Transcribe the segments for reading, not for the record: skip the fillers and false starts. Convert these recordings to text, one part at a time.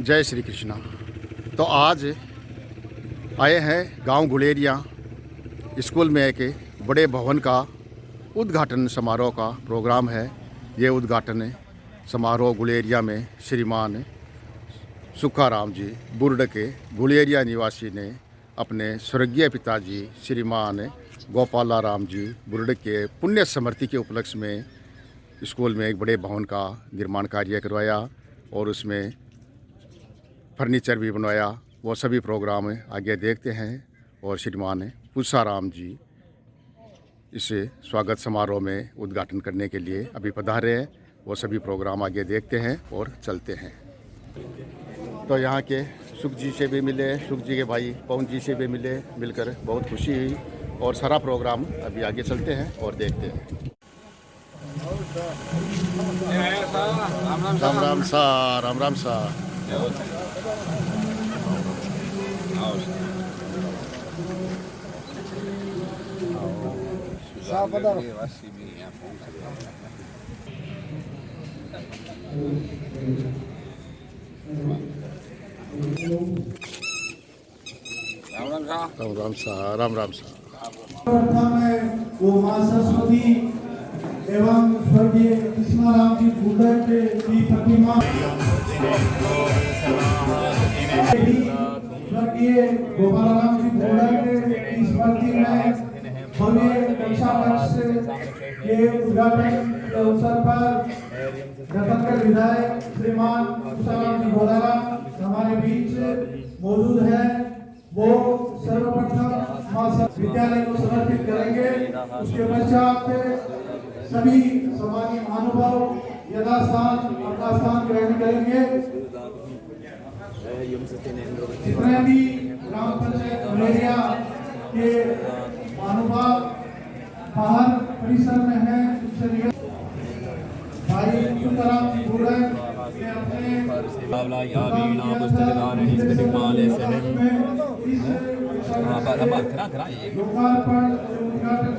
जय श्री कृष्णा। तो आज आए हैं गांव गुलेरिया स्कूल में एक बड़े भवन का उद्घाटन समारोह का प्रोग्राम है। ये उद्घाटन समारोह गुलेरिया में श्रीमान सुखाराम जी बुर्ड के गुलेरिया निवासी ने अपने स्वर्गीय पिताजी श्रीमान गोपालाराम जी बुर्ड के पुण्य स्मृति के उपलक्ष्य में स्कूल में एक बड़े भवन का निर्माण कार्य करवाया और उसमें फर्नीचर भी बनवाया। वो सभी प्रोग्राम आगे देखते हैं और श्रीमान पूसाराम जी इस स्वागत समारोह में उद्घाटन करने के लिए अभी पधारे हैं। वो सभी प्रोग्राम आगे देखते हैं और चलते हैं। तो यहाँ के सुख जी से भी मिले, सुख जी के भाई पवन जी से भी मिलकर बहुत खुशी हुई और सारा प्रोग्राम अभी आगे चलते हैं और देखते हैं। राम राम सा, राम राम सा। राम राम सा, राम राम सा। वो मां सरस्वती एवं स्वर्गीय कृष्णाराम जी बुर्ड की प्रतिमा, स्वर्गीय गोपालाराम जी बुर्ड की स्मृति में भव्य कक्षा कक्ष के उद्घाटन के अवसर पर रतनगढ़ विधायक श्रीमान पूसाराम जी घोड़ाला हमारे बीच मौजूद है। वो सर्वप्रथम विद्यालय को समर्पित करेंगे। उसके पश्चात सभी समाजी महानुभाव यथास्थान अपना स्थान ग्रहण करेंगे। जितने भी ग्राम पंचायत गुलेरिया के महानुभाव बाहर परिसर में हैं, उनसे भाई सुखाराम जी बुर्ड ने अपने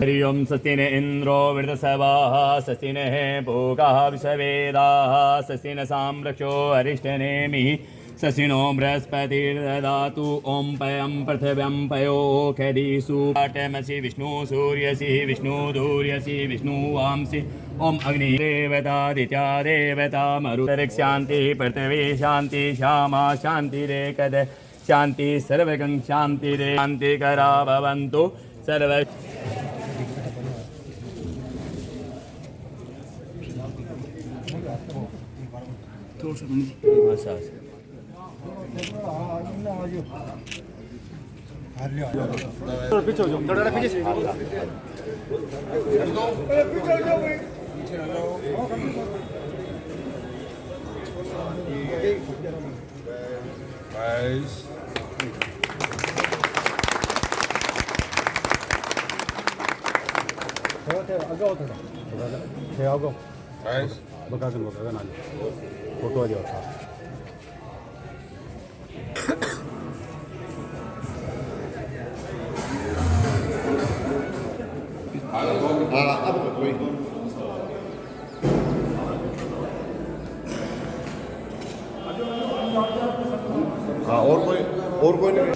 हरिओम स्वस्ति न इंद्रो वृद्धसवाः स्वस्ति नः पूषा विश्ववेदाः स्वस्ति न साम्राक्षो अरिष्टनेमिः स्वस्ति नो बृहस्पतिर्ददातु। ओम पयं पृथिव्यं पयो खदिषु पाठमसि विष्णु सूर्यसि विष्णु दूर्यसि विष्णु वांसि। ओम अग्निदेवता दित्या देवता मरुतर् शांति पृथ्वी शांति श्यामा शांतिरेकद शांति सर्वगं शांतिरे शांतिकरा भवन्तु सर्व। फोटो आ जाओ। और कोई नहीं।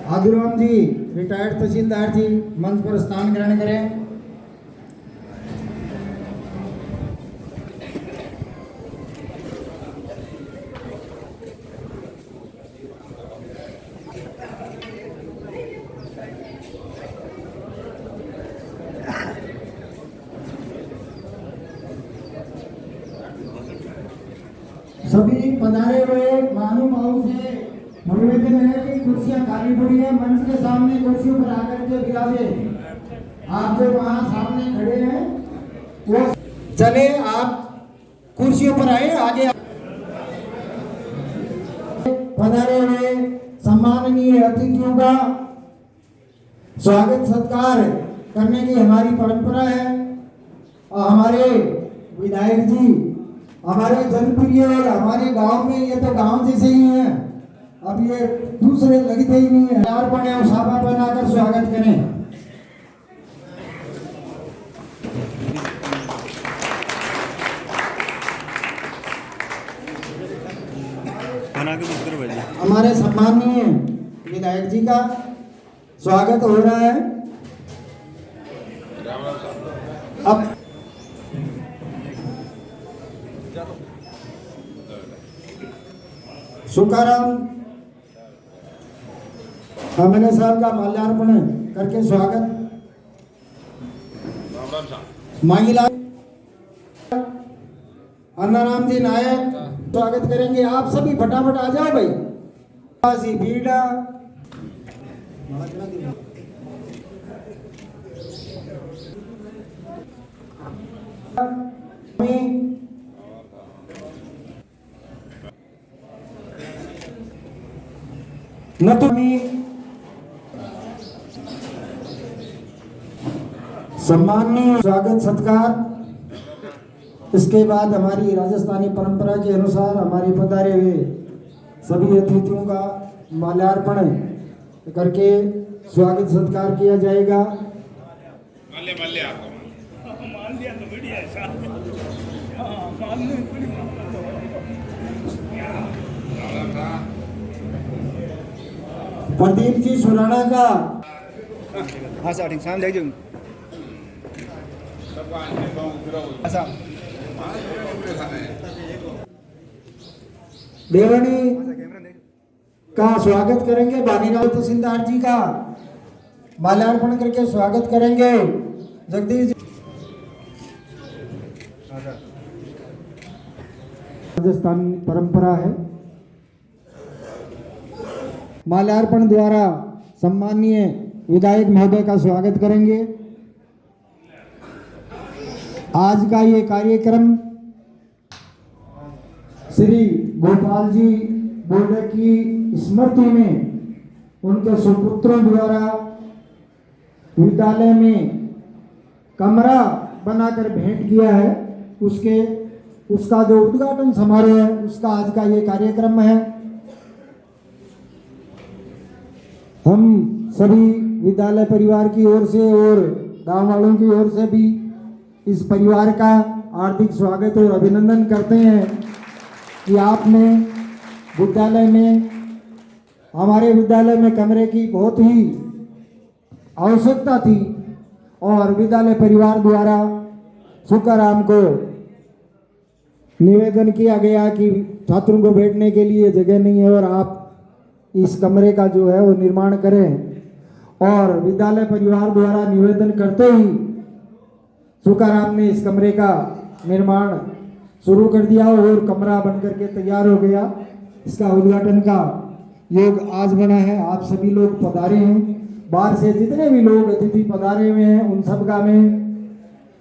आदिराम जी रिटायर्ड तहसीलदार जी मंच पर स्थान ग्रहण करें। पधारे हुए महानुभाव से निवेदन है कि कुर्सियां खाली पड़ी है, मंच के सामने कुर्सियों पर आकर के बिराजे। आप जो वहाँ सामने खड़े हैं वो चले, आप कुर्सियों पर आए, आगे पधारे हुए सम्माननीय अतिथियों का स्वागत सत्कार करने की हमारी परंपरा है। और हमारे विधायक जी हमारे जनप्रिय और हमारे गांव में, ये तो गांव जैसे ही हैं, अब ये दूसरे लगते ही नहीं है। यार पड़े साफा बनाकर स्वागत करें। हमारे सम्माननीय विधायक जी का स्वागत हो रहा है। अब सुखाराम एमएलए साहब का माल्यार्पण करके स्वागत। मांगीलाल अन्नाराम जी नायक स्वागत करेंगे। आप सभी फटाफट आ जाओ भाई। बीड़ा सम्माननीय स्वागत सत्कार। इसके बाद हमारी राजस्थानी परंपरा के अनुसार हमारे पधारे हुए सभी अतिथियों का माल्यार्पण करके स्वागत सत्कार किया जाएगा। प्रदीप जी सुराणा का देवनी का स्वागत करेंगे। बानीलाल तहसीलदार जी का माल्यार्पण करके स्वागत करेंगे। जगदीश राजस्थान परंपरा है। माल्यार्पण द्वारा सम्माननीय विधायक महोदय का स्वागत करेंगे। आज का ये कार्यक्रम श्री गोपाल जी बोर्डे की स्मृति में उनके सुपुत्रों द्वारा विद्यालय में कमरा बनाकर भेंट किया है, उसका जो उद्घाटन समारोह है उसका आज का ये कार्यक्रम है। हम सभी विद्यालय परिवार की ओर से और गांव वालों की ओर से भी इस परिवार का हार्दिक स्वागत और अभिनंदन करते हैं कि आपने विद्यालय में, हमारे विद्यालय में कमरे की बहुत ही आवश्यकता थी और विद्यालय परिवार द्वारा सुखाराम को निवेदन किया गया कि छात्रों को बैठने के लिए जगह नहीं है और आप इस कमरे का जो है वो निर्माण करें। और विद्यालय परिवार द्वारा निवेदन करते ही सुखाराम ने इस कमरे का निर्माण शुरू कर दिया और कमरा बनकर के तैयार हो गया। इसका उद्घाटन का योग आज बना है। आप सभी लोग पधारे हैं, बाहर से जितने भी लोग अतिथि पधारे हुए हैं उन सब का मैं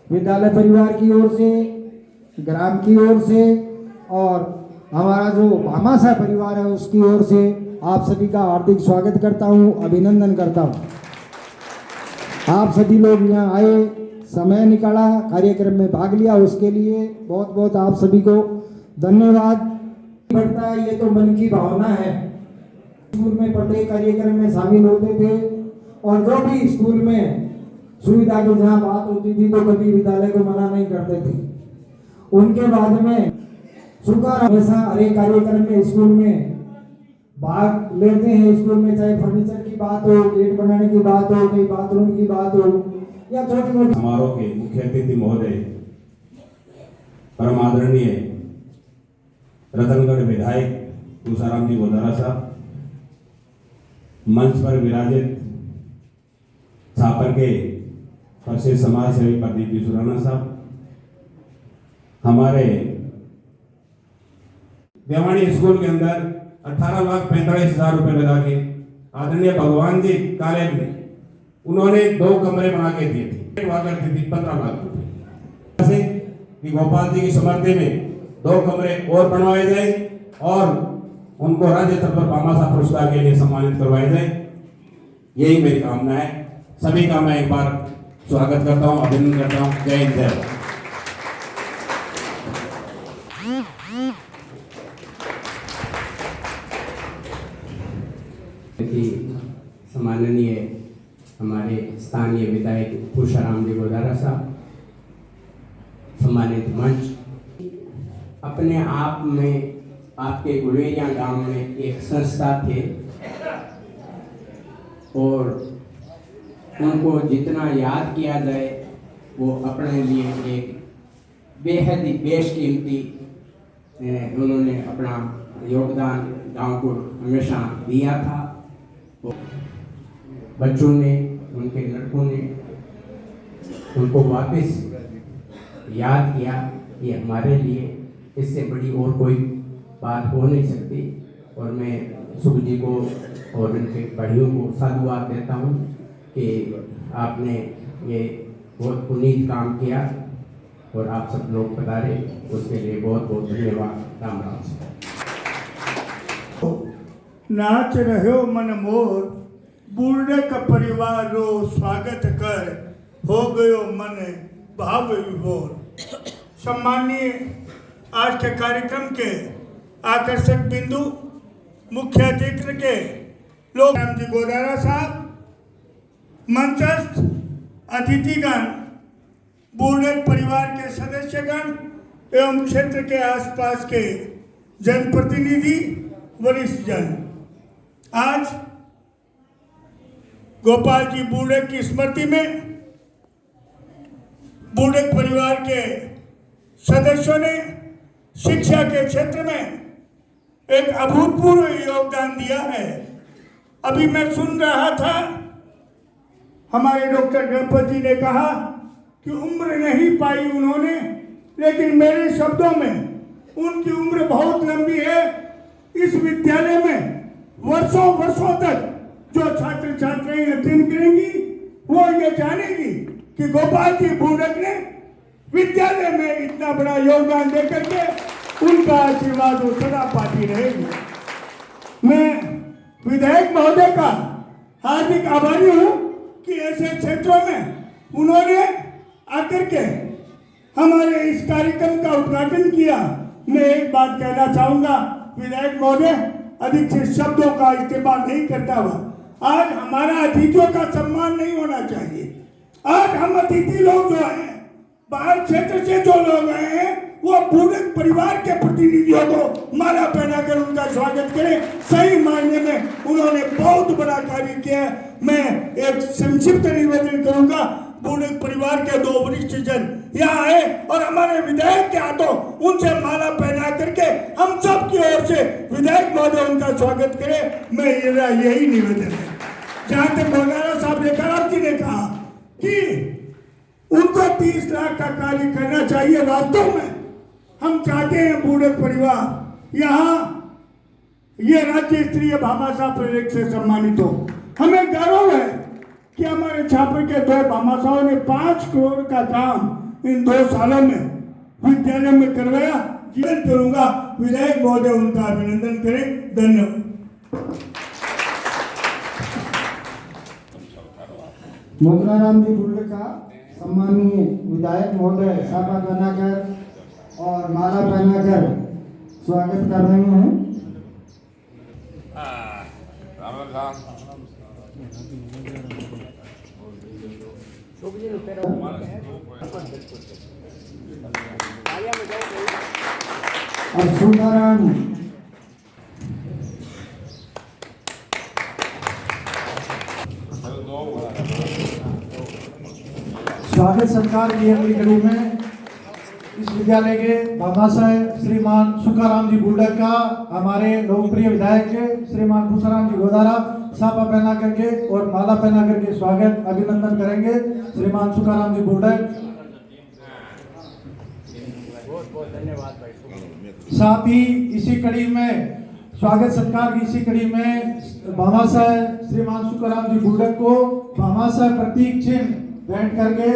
विद्यालय परिवार की ओर से, ग्राम की ओर से और हमारा जो भामाशाह परिवार है उसकी ओर से आप सभी का हार्दिक स्वागत करता हूं, अभिनंदन करता हूं। आप सभी लोग यहाँ आए, समय निकाला, कार्यक्रम में भाग लिया, उसके लिए बहुत बहुत आप सभी को धन्यवाद। बढ़ता है ये तो मन की भावना है। स्कूल में प्रत्येक कार्यक्रम में शामिल होते थे और जो भी स्कूल में सुविधा की जहाँ बात होती थी तो कभी विद्यालय को मना नहीं करते थे। उनके बाद में सुखाराम हमेशा हर एक कार्यक्रम में स्कूल में भाग लेते हैं। स्कूल में चाहे फर्नीचर की बात हो, गेट बनाने की बात हो, कहीं बाथरूम की बात हो या छोटी मोटी समारोह के मुख्य अतिथि महोदय परम आदरणीय रतनगढ़ विधायक तुषाराम जी गोदारा साहब, मंच पर विराजित छापर के प्रसिद्ध समाज सेवी प्रदीप जी सुराणा साहब, हमारे देवानी स्कूल के अंदर 18,45,000 रुपए लगा के आदरणीय भगवान जी कॉलेज में उन्होंने 2 कमरे बना के दिए थे। हुआ करती थी 15 लाख रुपए से कि गोपाल जी की स्मृति में 2 कमरे और बनवाए जाए और उनको राज्य स्तर पर भामाशाह पुरस्कार के लिए सम्मानित करवाए जाए। यही मेरी कामना है। सभी का मैं एक बार स्वागत करता हूँ, अभिनंदन करता हूँ। जय हिंद, जय भारत। सम्माननीय हमारे स्थानीय विधायक पूषाराम जी गोदारा साहब, सम्मानित मंच, अपने आप में आपके गुलेरिया गांव में एक संस्था थे और उनको जितना याद किया जाए वो अपने लिए एक बेहद ही बेशकीमती उन्होंने अपना योगदान गांव को हमेशा दिया था। बच्चों ने, उनके लड़कों ने उनको वापस याद किया कि हमारे लिए इससे बड़ी और कोई बात हो नहीं सकती। और मैं सुख जी को और उनके भाइयों को साधुवाद देता हूँ कि आपने ये बहुत पुनीत काम किया और आप सब लोग पधारे, उसके लिए बहुत बहुत धन्यवाद। राम राम। नाच रहो मन मोर, बूढ़े का परिवार रो स्वागत कर, हो गयो मन भाव विभोर। सम्मानीय आज के कार्यक्रम के आकर्षक बिंदु मुख्य अतिथि के लोग राम जी गोदारा साहब, मंचस्थ अतिथिगण, बूढ़े परिवार के सदस्यगण एवं क्षेत्र के आसपास के जनप्रतिनिधि, वरिष्ठ जन, आज गोपाल जी बूढ़े की स्मृति में बूढ़े परिवार के सदस्यों ने शिक्षा के क्षेत्र में एक अभूतपूर्व योगदान दिया है। अभी मैं सुन रहा था, हमारे डॉक्टर गणपत जी ने कहा कि उम्र नहीं पाई उन्होंने, लेकिन मेरे शब्दों में उनकी उम्र बहुत लंबी है। इस विद्यालय में वर्षों वर्षों तक जो छात्र छात्राएं अध्ययन करेंगी वो ये जानेगी कि गोपाल जी बूढ़क ने विद्यालय में इतना बड़ा योगदान देकर के उनका आशीर्वाद वो सदा पाती रहेगी। मैं विधायक महोदय का हार्दिक आभारी हूँ कि ऐसे क्षेत्रों में उन्होंने आकर के हमारे इस कार्यक्रम का उद्घाटन किया। मैं एक बात कहना चाहूँगा, विधायक महोदय अधिक से शब्दों का इस्तेमाल नहीं करता हुआ, आज हमारा अतिथियों का सम्मान नहीं होना चाहिए। आज हम अतिथि लोग जो हैं, बाहर क्षेत्र से जो लोग आए हैं, वो बूढ़े परिवार के प्रतिनिधियों को माला पहनाकर उनका स्वागत करें। सही मायने में उन्होंने बहुत बड़ा कार्य किया है। मैं एक संक्षिप्त निवेदन करूंगा, बूढ़े परिवार के 2 वरिष्ठ जन यहाँ आए और हमारे विधायक के हाथों उनसे माला पहना करके हम सब की ओर से विधायक महोदय उनका स्वागत करें। मैं यही निवेदन है। जहाँ तक गोदारा साहब लेकर जी ने कहा कि उनको 30 लाख का कार्य करना चाहिए, वास्तव में हम चाहते हैं बूढ़े परिवार यहाँ ये राज्य स्तरीय भामाशाह प्रेरक से सम्मानित हो। हमें गौरव है कि हमारे छापर के 2 भामाशाहों ने 5 करोड़ का काम इन 2 सालों में विद्यालय में करवाया। जीवन करूंगा, विधायक महोदय उनका अभिनंदन करें। धन्यवाद। मोगराराम जी बुल्ले का सम्मानीय विधायक महोदय साफा पहनाकर और माला पहनाकर स्वागत कर रहे हैं। और सुंदराम स्वागत सत्कार की अगली कड़ी में इस विद्यालय के भामाशाह श्रीमान सुखाराम जी बुल्डक का हमारे लोकप्रिय विधायक श्रीमान पूषाराम जी गोदारा साफा पहना करके और माला पहना करके स्वागत अभिनंदन करेंगे। श्रीमान सुखाराम जी बुल्डक। बहुत बहुत धन्यवाद भाई। साथ ही इसी कड़ी में स्वागत सत्कार की इसी कड़ी में भामाशाह श्रीमान सुखराम जी बुर्डक को भामाशाह प्रतीक चिन्ह भेंट करके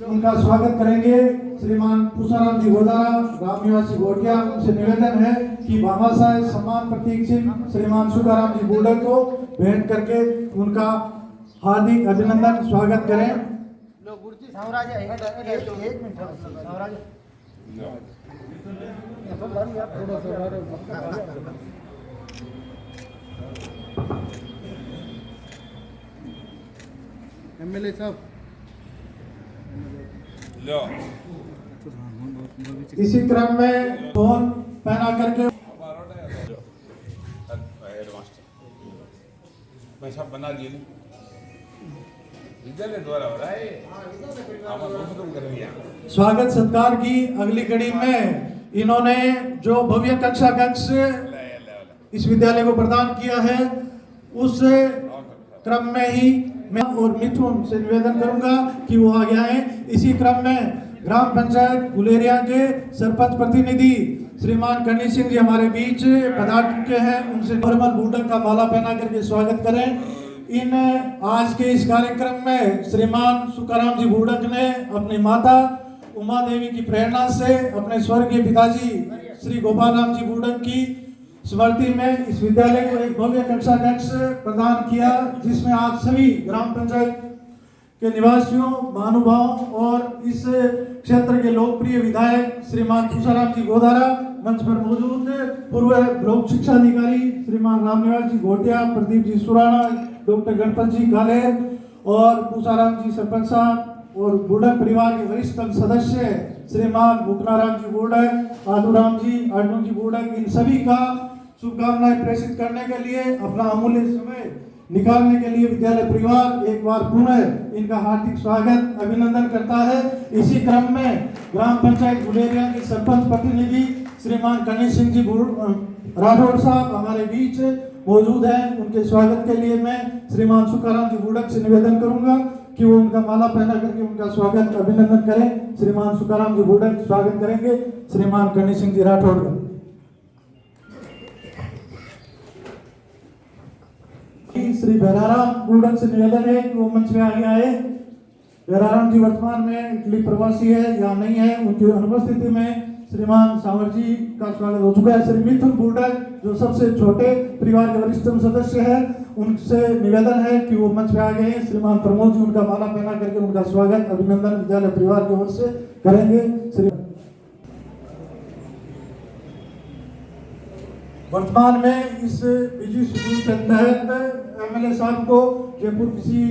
उनका स्वागत करेंगे। श्रीमान पूसाराम जी गोदारा ग्राम निवासी घोटिया, उनसे निवेदन है कि भामाशाह सम्मान प्रतीक चिन्ह श्रीमान सुखराम जी बुर्डक को भेंट करके उनका हार्दिक अभिनंदन स्वागत करें। एमएलए साहब, इसी क्रम में फोन पहना करके पैसा बना दिए विद्यालय द्वारा हो रहा है। स्वागत सत्कार की अगली कड़ी में इन्होंने जो भव्य कक्षा कक्ष इस विद्यालय को प्रदान किया है, उस क्रम में ही मैं और मिथुन से निवेदन करूंगा कि वो आगे आए। इसी क्रम में ग्राम पंचायत गुलेरिया के सरपंच प्रतिनिधि श्रीमान कन्नी सिंह जी हमारे बीच पधार चुके हैं, उनसे नॉर्मल बुर्डक का माला पहना करके स्वागत करें। इन आज के इस कार्यक्रम में श्रीमान सुखराम जी बुर्डक ने अपनी माता उमा देवी की प्रेरणा से अपने स्वर्गीय पिताजी श्री गोपाल राम जी बुर्डक की स्मृति में इस विद्यालय को एक भव्य कक्षा कक्ष प्रदान किया, जिसमें आज सभी ग्राम पंचायत के निवासियों, महानुभावों और इस क्षेत्र के लोकप्रिय विधायक श्रीमान पूसाराम जी गोदारा मंच पर मौजूद, पूर्व ब्लॉक शिक्षा अधिकारी श्रीमान रामनिवास जी घोटिया, प्रदीप जी सुराणा, डॉक्टर गणपत जी काले और पूसाराम जी सरपंच साहब और बुर्डक परिवार के वरिष्ठ सदस्य श्रीमान मुकनाराम जी बुर्डक, आलूराम जी, अर्जुन जी बुर्डक, इन सभी का शुभकामनाएं प्रेषित करने के लिए अपना अमूल्य समय निकालने के लिए विद्यालय परिवार एक बार पुनः इनका हार्दिक स्वागत अभिनंदन करता है। इसी क्रम में ग्राम पंचायत गुलेरिया के सरपंच प्रतिनिधि श्रीमान कन्नी सिंह जी राठौड़ साहब हमारे बीच मौजूद हैं। उनके स्वागत के लिए मैं श्रीमान सुखराम जी बुर्डक से निवेदन करूंगा कि वो उनका माला पहना करके उनका स्वागत अभिनंदन करें। श्रीमान सुखराम जी बुर्डक स्वागत करेंगे श्रीमान कन्नी सिंह जी राठौड़ का। श्री भैराराम बुर्डक से निवेदन है कि वो मंच में आगे आए। भैराराम जी वर्तमान में इटली प्रवासी है या नहीं है, उनकी अनुपस्थिति में श्रीमान सावर जी का स्वागत हो चुका है। श्री मिथुन बुर्डक जो सबसे छोटे परिवार के वरिष्ठतम सदस्य हैं, उनसे निवेदन है कि वो मंच पे आ गए। श्रीमान प्रमोद जी उनका माला पहना करके उनका स्वागत अभिनंदन विद्यालय परिवार की ओर से करेंगे। श्री वर्तमान में इस बिजली शेड्यूल के तहत एमएलए साहब को जयपुर किसी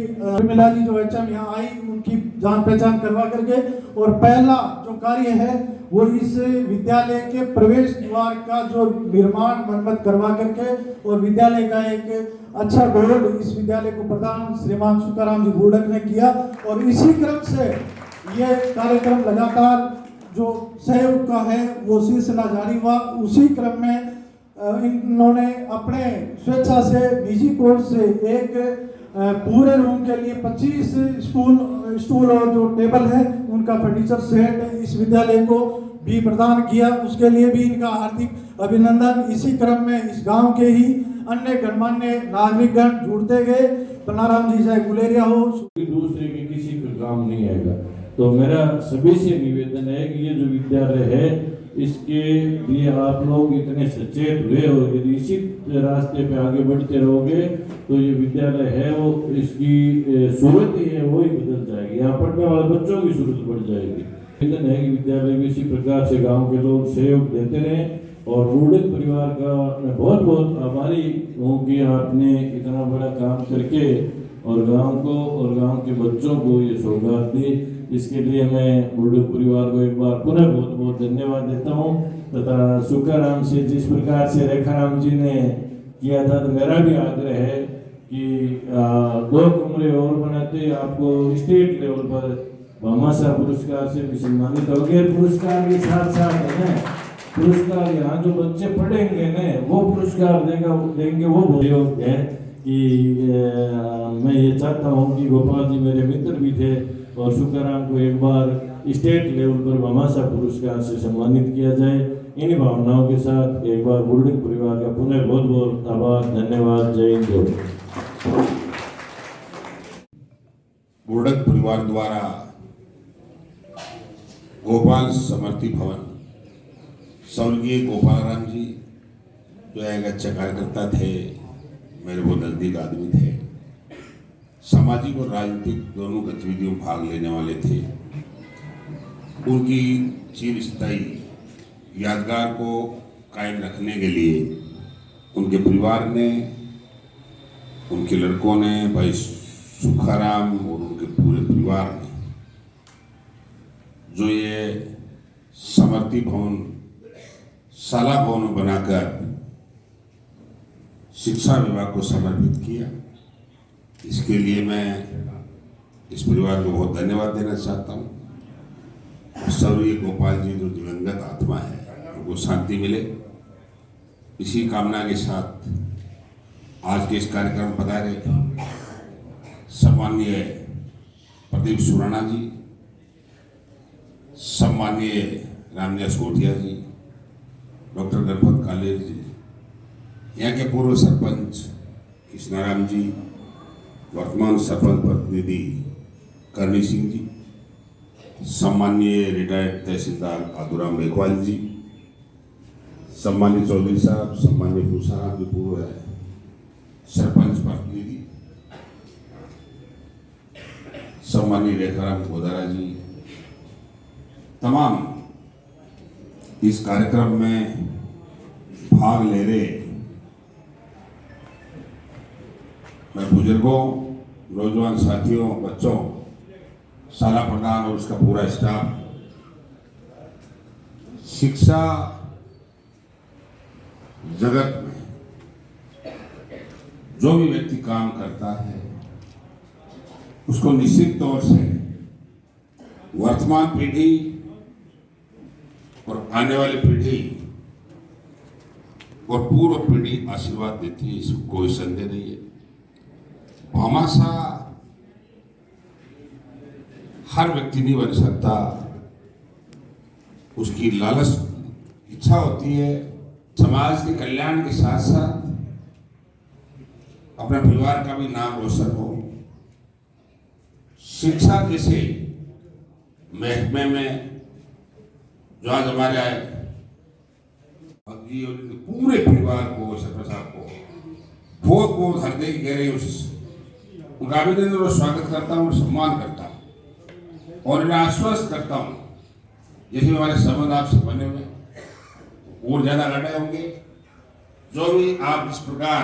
मिला जी जो एचएम यहाँ आई, उनकी जान पहचान करवा करके और पहला जो कार्य है वो इस विद्यालय के प्रवेश द्वार का जो निर्माण मरम्मत करवा करके और विद्यालय का एक अच्छा बोर्ड इस विद्यालय को प्रदान श्रीमान सुखराम जी बुर्डक ने किया। और इसी क्रम से ये कार्यक्रम लगातार जो सहयोग का है वो सिलसिला जारी हुआ। उसी क्रम में इन्होंने अपने स्वेच्छा से निजी कोर्स से एक पूरे रूम के लिए 25 स्टूल और जो टेबल है उनका फर्नीचर सेट इस विद्यालय को भी प्रदान किया, उसके लिए भी इनका हार्दिक अभिनंदन। इसी क्रम में इस गांव के ही अन्य गणमान्य नागरिकगण जुड़ते गए। बनाराम जी चाहे गुलेरिया हो, दूसरे के किसी का काम नहीं आएगा। तो मेरा सभी से निवेदन है कि ये जो विद्यालय है इसके लिए आप लोग इतने सचेत हुए हो, यदि इसी रास्ते पे आगे बढ़ते रहोगे तो ये विद्यालय है वो इसकी सूरत ही है वो ही बदल जाएगी, यहाँ पढ़ने वाले बच्चों की सूरत बढ़ जाएगी। निवेदन है कि विद्यालय को इसी प्रकार से गांव के लोग सहयोग देते रहें और बुर्डक परिवार का मैं बहुत बहुत आभारी हूँ कि आपने इतना बड़ा काम करके और गांव को और गांव के बच्चों को ये सौगात दी। इसके लिए मैं बुर्डक परिवार को एक बार पुनः बहुत बहुत धन्यवाद देता हूँ। तथा सुखाराम से जिस प्रकार से रेखाराम जी ने किया था, तो मेरा भी आग्रह है कि 2 कमरे और बनाते आपको स्टेट लेवल पर भामाशाह पुरस्कार से भी सम्मानित हो गए। पुरस्कार के साथ साथ है पुरस्कार यहाँ जो बच्चे पढ़ेंगे न वो पुरस्कार देंगे वो बहुत है कि मैं ये चाहता हूँ कि गोपाल जी मेरे मित्र भी थे और सुखाराम को एक बार स्टेट लेवल पर भामाशाह पुरस्कार से सम्मानित किया जाए। इन्हीं भावनाओं के साथ एक बार बुल्डिंग परिवार का पुनः बहुत बहुत आभार, धन्यवाद। जय हिंद। बुर्डक परिवार द्वारा गोपाल समृद्धि भवन, स्वर्गीय गोपाल जी जो एक अच्छे कार्यकर्ता थे, मेरे वो नज़दीक आदमी थे, सामाजिक और राजनीतिक दोनों गतिविधियों में भाग लेने वाले थे। उनकी चिरस्थायी यादगार को कायम रखने के लिए उनके परिवार ने, उनके लड़कों ने, भाई सुखाराम और उनके पूरे परिवार ने जो ये समृद्धि भवन शाला भवन बनाकर शिक्षा विभाग को समर्पित किया, इसके लिए मैं इस परिवार को बहुत धन्यवाद देना चाहता हूँ। स्वर्गीय गोपाल जी जो दिवंगत आत्मा है उनको शांति मिले, इसी कामना के साथ आज के इस कार्यक्रम में पधारे सम्माननीय प्रदीप सुराणा जी, सम्माननीय रामदास गोटिया जी, डॉक्टर गणपत कालेर जी, यहाँ के पूर्व सरपंच कृष्णाराम जी, वर्तमान सरपंच प्रतिनिधि करनी सिंह जी, सम्माननीय रिटायर्ड तहसीलदार आदुराम मेघवाल जी, सम्मानित चौधरी साहब, सम्मानित भूषाराम जी पूर्व है सरपंच प्रतिनिधि, सम्मानित रेखाराम गोदारा जी, तमाम इस कार्यक्रम में भाग ले रहे मैं बुजुर्गों, नौजवान साथियों, बच्चों, शाला प्रधान और उसका पूरा स्टाफ, शिक्षा जगत में जो भी व्यक्ति काम करता है उसको निश्चित तौर से वर्तमान पीढ़ी और आने वाली पीढ़ी और पूर्व पीढ़ी आशीर्वाद देती है, इसको कोई संदेह नहीं है। भामाशाह हर व्यक्ति नहीं बन सकता, उसकी लालच इच्छा होती है समाज के कल्याण के साथ साथ अपने परिवार का भी नाम रोशन हो। शिक्षा जैसे महकमे में जो आज हमारे आए जी और पूरे परिवार को, सरपंच साहब को बहुत बहुत हृदय की गहराई उनका अभिनंदन और स्वागत करता हूँ और सम्मान करता हूँ और इन्हें आश्वस्त करता हूँ जैसे हमारे संबंध आपसे बने हुए और ज़्यादा गढ़े होंगे। जो भी आप इस प्रकार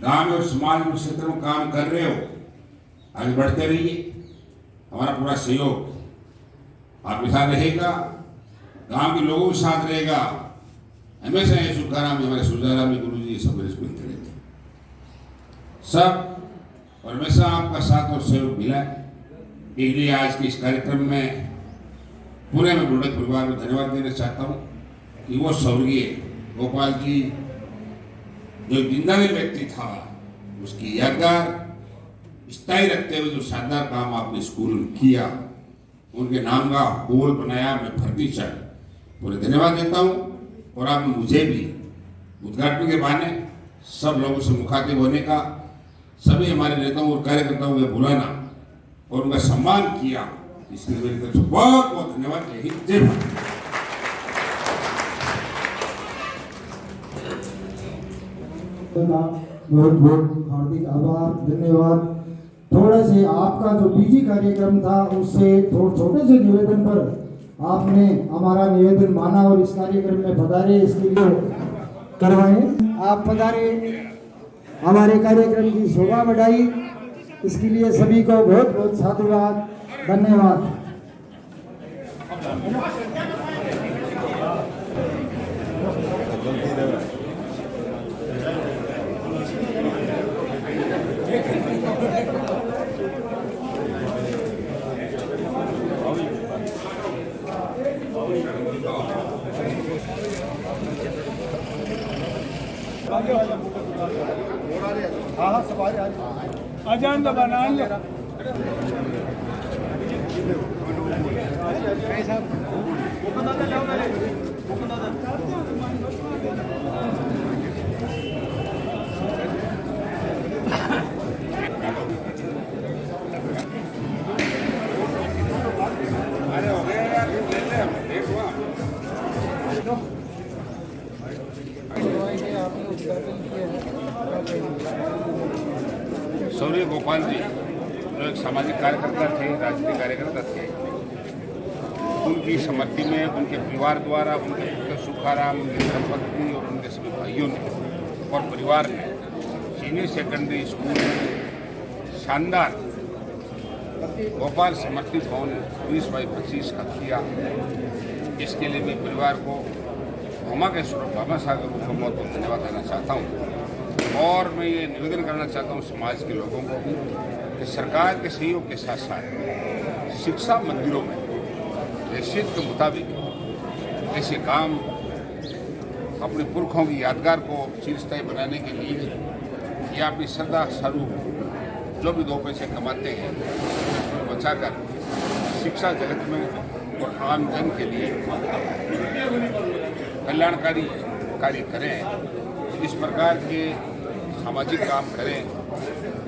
गांव और समाज के क्षेत्र में काम कर रहे हो, आगे बढ़ते रहिए, हमारा पूरा सहयोग आपके साथ रहेगा, गांव के लोगों के साथ रहेगा। हमेशा ये सुखाराम हमारे सुजाराम गुरु जी सब मेरे मिलते रहते सब, और हमेशा आपका साथ और सहयोग मिला है। इसलिए आज के इस कार्यक्रम में पूरे मैं बुर्डक परिवार को धन्यवाद देना चाहता हूँ कि वो स्वर्गीय गोपाल जी जो जिंदादिल व्यक्ति था, उसकी यादगार स्थायी रखते हुए जो शानदार काम आपने स्कूल में किया, उनके नाम का होल बनाया, मैं भर्ती चाह पूरे धन्यवाद देता हूँ। और आपने मुझे भी उद्घाटन के बहाने सब लोगों से मुखातिब होने का, सभी हमारे नेताओं और कार्यकर्ताओं को बुलाना और उनका सम्मान किया, इसके लिए मेरी तरफ से बहुत बहुत धन्यवाद। जय हिंद, जय भारत। बहुत बहुत हार्दिक आभार, धन्यवाद। थोड़ा से आपका जो बीजी कार्यक्रम था उससे छोटे से निवेदन पर आपने हमारा निवेदन माना और इस कार्यक्रम में पधारे, इसके लिए करवाएं। आप पधारे, हमारे कार्यक्रम की शोभा बढ़ाई, इसके लिए सभी को बहुत बहुत साधुवाद, धन्यवाद। अजान दबाना ले सौर्य गोपाल जी जो एक सामाजिक कार्यकर्ता थे, राजनीतिक कार्यकर्ता थे, उनकी समृद्धि में उनके परिवार द्वारा उनके पुत्र सुखाराम, उनकी धर्मपत्नी और उनके सभी भाइयों ने और परिवार ने सीनियर सेकेंडरी स्कूल में शानदार गोपाल समृद्धि भवन 20x25 का किया। इसके लिए मैं परिवार को भामा के स्वरूप भामा सागर रूप में बहुत बहुत धन्यवाद देना चाहता हूँ। और मैं ये निवेदन करना चाहता हूँ समाज के लोगों को भी कि सरकार के सहयोग के साथ साथ शिक्षा मंदिरों में हैसियत के मुताबिक ऐसे काम अपने पुरखों की यादगार को चिरस्थायी बनाने के लिए या अपनी श्रद्धा स्वरूप जो भी 2 पैसे कमाते हैं उसको बचाकर शिक्षा जगत में और आम जन के लिए कल्याणकारी कार्य करें। इस प्रकार के सामाजिक काम करें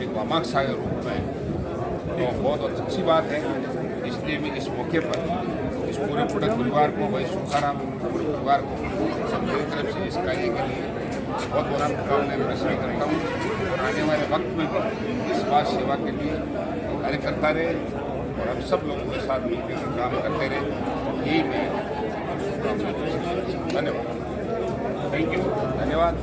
एक वामाक सागर रूप में, तो बहुत अच्छी बात है। इसलिए मैं इस मौके पर इस पूरे परिवार को, भाई सुखाराम पूरे परिवार को मेरी तरफ से इस कार्य के लिए बहुत बड़ा मुकाबला मैं करता हूँ। और आने वाले वक्त में भी इस समाज सेवा के लिए कार्य करता रहे और हम सब लोगों के साथ मिलकर काम करते रहे, यही मैं धन्यवाद। थैंक यू, धन्यवाद।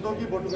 दो की फोटो